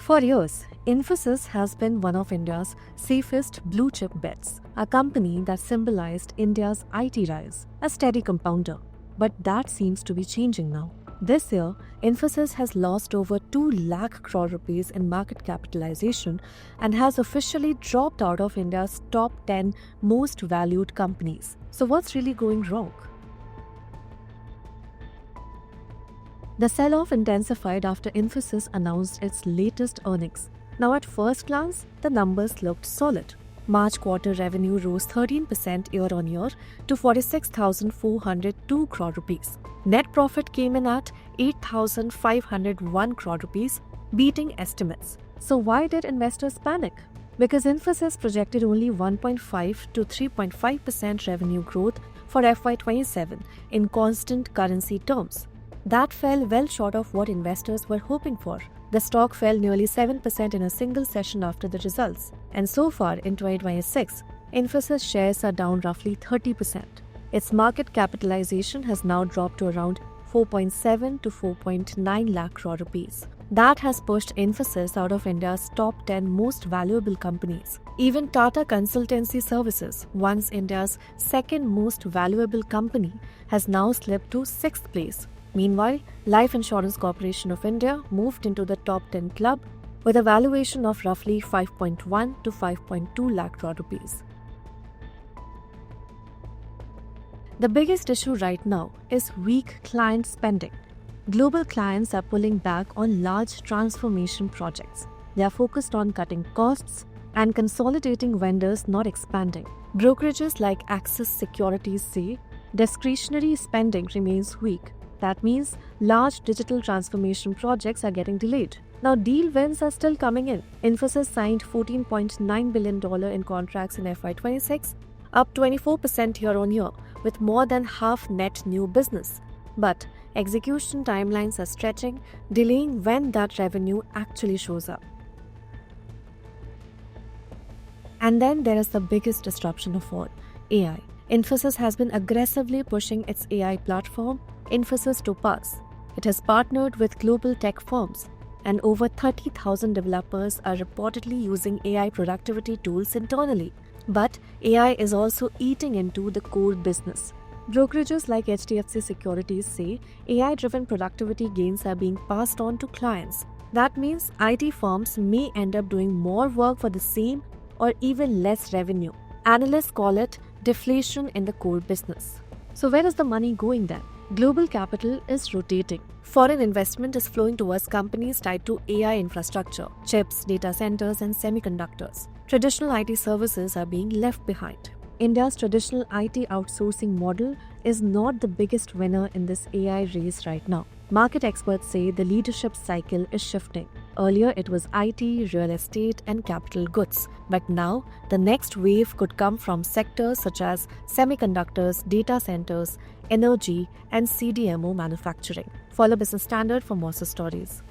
For years, Infosys has been one of India's safest blue chip bets, a company that symbolized India's IT rise, a steady compounder. But that seems to be changing now. This year, Infosys has lost over 2 lakh crore rupees in market capitalization and has officially dropped out of India's top 10 most valued companies. So what's really going wrong? The sell-off intensified after Infosys announced its latest earnings. Now at first glance, the numbers looked solid. March quarter revenue rose 13% year-on-year to 46,402 crore rupees. Net profit came in at 8,501 crore rupees, beating estimates. So why did investors panic? Because Infosys projected only 1.5 to 3.5% revenue growth for FY27 in constant currency terms. That fell well short of what investors were hoping for. The stock fell nearly 7% in a single session after the results. And so far in 2026, Infosys shares are down roughly 30%. Its market capitalization has now dropped to around 4.7 to 4.9 lakh crore rupees. That has pushed Infosys out of India's top 10 most valuable companies. Even Tata Consultancy Services, once India's second most valuable company, has now slipped to 6th place. Meanwhile, Life Insurance Corporation of India moved into the top 10 club with a valuation of roughly 5.1 to 5.2 lakh crore rupees. The biggest issue right now is weak client spending. Global clients are pulling back on large transformation projects. They are focused on cutting costs and consolidating vendors, not expanding. Brokerages like Axis Securities say discretionary spending remains weak. That means large digital transformation projects are getting delayed. Now, deal wins are still coming in. Infosys signed $14.9 billion in contracts in FY26, up 24% year-on-year, with more than half net new business. But execution timelines are stretching, delaying when that revenue actually shows up. And then there is the biggest disruption of all, AI. Infosys has been aggressively pushing its AI platform, Infosys Topaz. It has partnered with global tech firms, and over 30,000 developers are reportedly using AI productivity tools internally. But AI is also eating into the core business. Brokerages like HDFC Securities say AI-driven productivity gains are being passed on to clients. That means IT firms may end up doing more work for the same or even less revenue. Analysts call it deflation in the core business. So where is the money going then? Global capital is rotating. Foreign investment is flowing towards companies tied to AI infrastructure, chips, data centers, and semiconductors. Traditional IT services are being left behind. India's traditional IT outsourcing model is not the biggest winner in this AI race right now. Market experts say the leadership cycle is shifting. Earlier, it was IT, real estate, and capital goods. But now, the next wave could come from sectors such as semiconductors, data centers, energy, and CDMO manufacturing. Follow Business Standard for more stories.